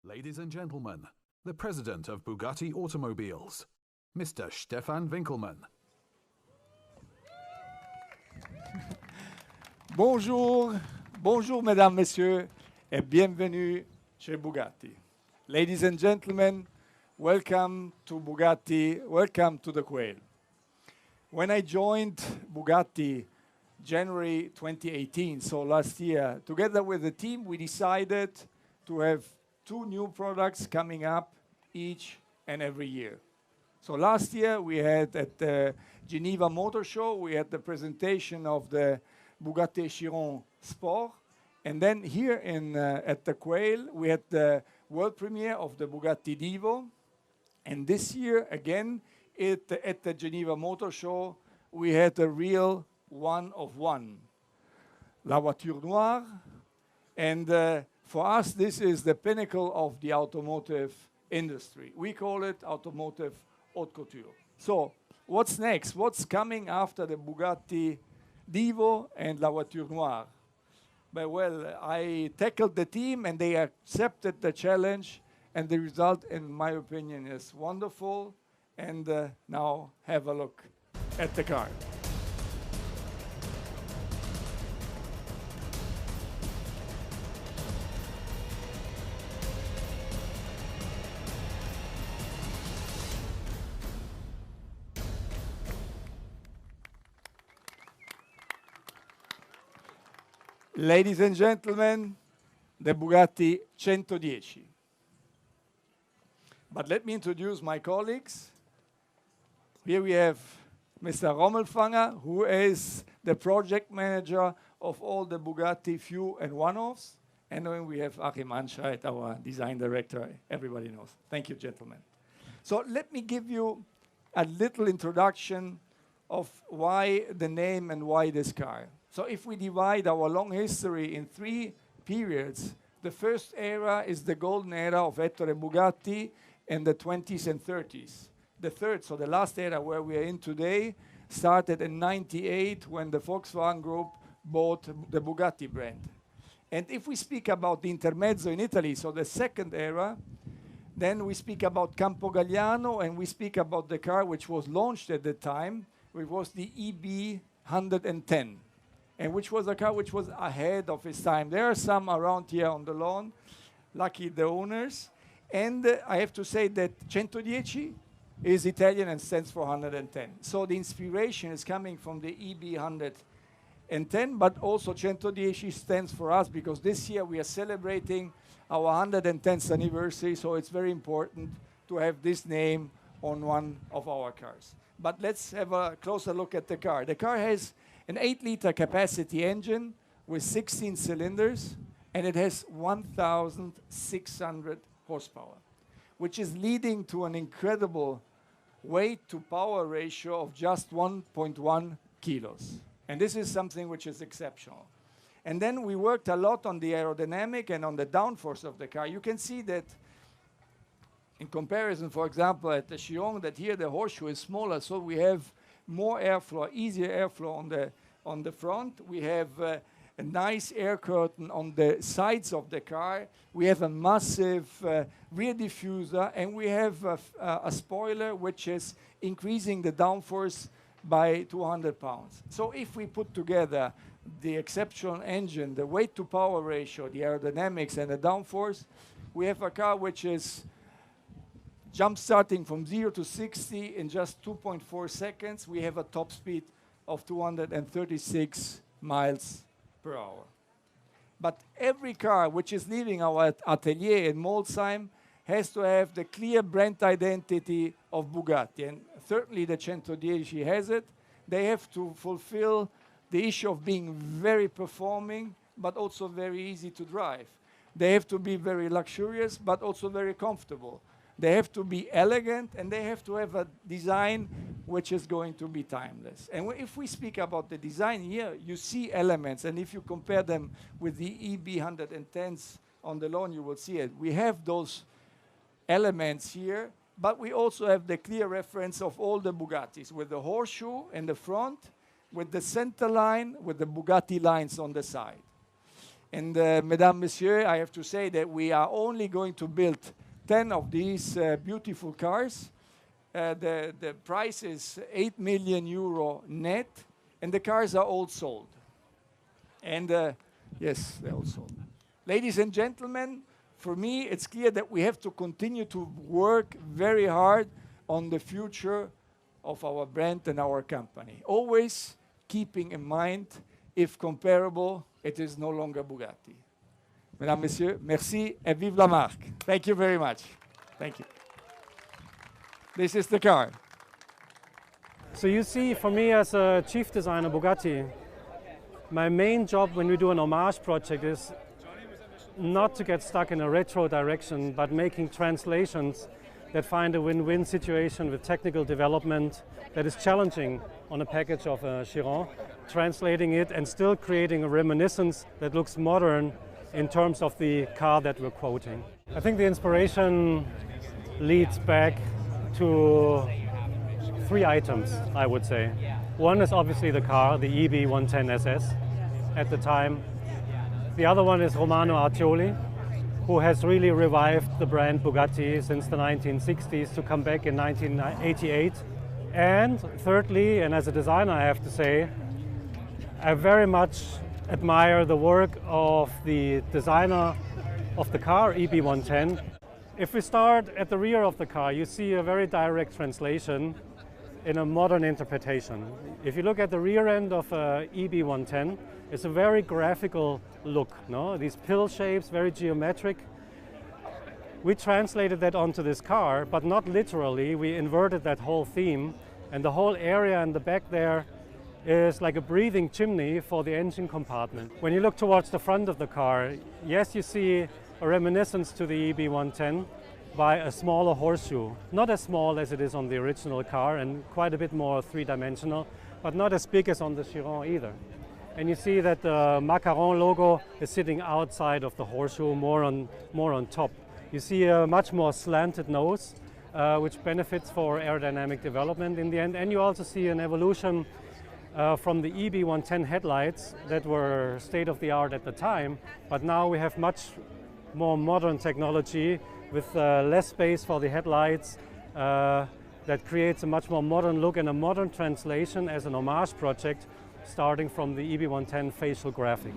Ladies and gentlemen, the president of Bugatti Automobiles, Mr. Stephan Winkelmann. Bonjour, bonjour mesdames, messieurs, et bienvenue chez Bugatti. Ladies and gentlemen, welcome to Bugatti, welcome to the Quail. When I joined Bugatti January 2018, so last year, together with the team, we decided to have two new products coming up each and every year. So last year we had at the Geneva Motor Show, we had the presentation of the Bugatti Chiron Sport. And then here at the Quail, we had the world premiere of the Bugatti Divo. And this year, again, at the Geneva Motor Show, we had a real one of one, La Voiture Noire. And for us, this is the pinnacle of the automotive industry. We call it automotive haute couture. So what's next? What's coming after the Bugatti Divo and La Voiture Noire? But well, I tackled the team and they accepted the challenge, and the result, in my opinion, is wonderful. And now have a look at the car. Ladies and gentlemen, the Bugatti Centodieci. But let me introduce my colleagues. Here we have Mr. Rommelfanger, who is the project manager of all the Bugatti few and one-offs. And then we have Achim Anscheit, our design director. Everybody knows. Thank you, gentlemen. So let me give you a little introduction of why the name and why this car. So if we divide our long history in three periods, the first era is the golden era of Ettore Bugatti in the 20s and 30s. The third, so the last era where we are in today, started in 98 when the Volkswagen Group bought the Bugatti brand. And if we speak about the intermezzo in Italy, so the second era, then we speak about Campo Galliano and we speak about the car which was launched at the time, which was the EB 110. And which was a car which was ahead of its time. There are some around here on the lawn, lucky the owners. And I have to say that Centodieci is Italian and stands for 110. So the inspiration is coming from the EB 110, but also Centodieci stands for us because this year we are celebrating our 110th anniversary, so it's very important to have this name on one of our cars. But let's have a closer look at the car. The car has an 8-liter capacity engine with 16 cylinders, and it has 1,600 horsepower, which is leading to an incredible weight-to-power ratio of just 1.1 kilos. And this is something which is exceptional. And then we worked a lot on the aerodynamic and on the downforce of the car. You can see that in comparison, for example, at the Chiron, that here the horseshoe is smaller, so we have more airflow, easier airflow on the front. We have a nice air curtain on the sides of the car. We have a massive rear diffuser, and we have a spoiler which is increasing the downforce by 200 pounds. So if we put together the exceptional engine, the weight-to-power ratio, the aerodynamics, and the downforce, we have a car which is jump starting from 0 to 60 in just 2.4 seconds. We have a top speed of 236 miles per hour. But every car which is leaving our atelier in Molsheim has to have the clear brand identity of Bugatti. And certainly the Centodieci has it. They have to fulfill the issue of being very performing, but also very easy to drive. They have to be very luxurious, but also very comfortable. They have to be elegant, and they have to have a design which is going to be timeless. And if we speak about the design here, you see elements, and if you compare them with the EB 110s on the lawn, you will see it. We have those elements here, but we also have the clear reference of all the Bugattis, with the horseshoe in the front, with the center line, with the Bugatti lines on the side. And Mesdames, Messieurs, I have to say that we are only going to build 10 of these beautiful cars. The price is 8 million euro net, and the cars are all sold. And yes, they're all sold. Ladies and gentlemen, for me, it's clear that we have to continue to work very hard on the future of our brand and our company. Always keeping in mind, if comparable, it is no longer Bugatti. Mesdames, Messieurs, merci et vive la marque. Thank you very much. Thank you. This is the car. So you see, for me as a chief designer Bugatti, my main job when we do an homage project is not to get stuck in a retro direction, but making translations that find a win-win situation with technical development that is challenging on a package of a Chiron, translating it and still creating a reminiscence that looks modern in terms of the car that we're quoting. I think the inspiration leads back to 3 items, I would say. One is obviously the car, the EB110 SS at the time. The other one is Romano Artioli, who has really revived the brand Bugatti since the 1960s to come back in 1988. And thirdly, and as a designer I have to say, I very much admire the work of the designer of the car, EB110. If we start at the rear of the car, you see a very direct translation in a modern interpretation. If you look at the rear end of EB110, it's a very graphical look, no? These pill shapes, very geometric. We translated that onto this car, but not literally. We inverted that whole theme, and the whole area in the back there is like a breathing chimney for the engine compartment. When you look towards the front of the car, yes, you see a reminiscence to the EB110 by a smaller horseshoe. Not as small as it is on the original car and quite a bit more three-dimensional, but not as big as on the Chiron either. And you see that the Macaron logo is sitting outside of the horseshoe, more on top. You see a much more slanted nose, which benefits for aerodynamic development in the end. And you also see an evolution from the EB110 headlights that were state-of-the-art at the time, but now we have much more modern technology with less space for the headlights that creates a much more modern look and a modern translation as an homage project starting from the EB110 facial graphic.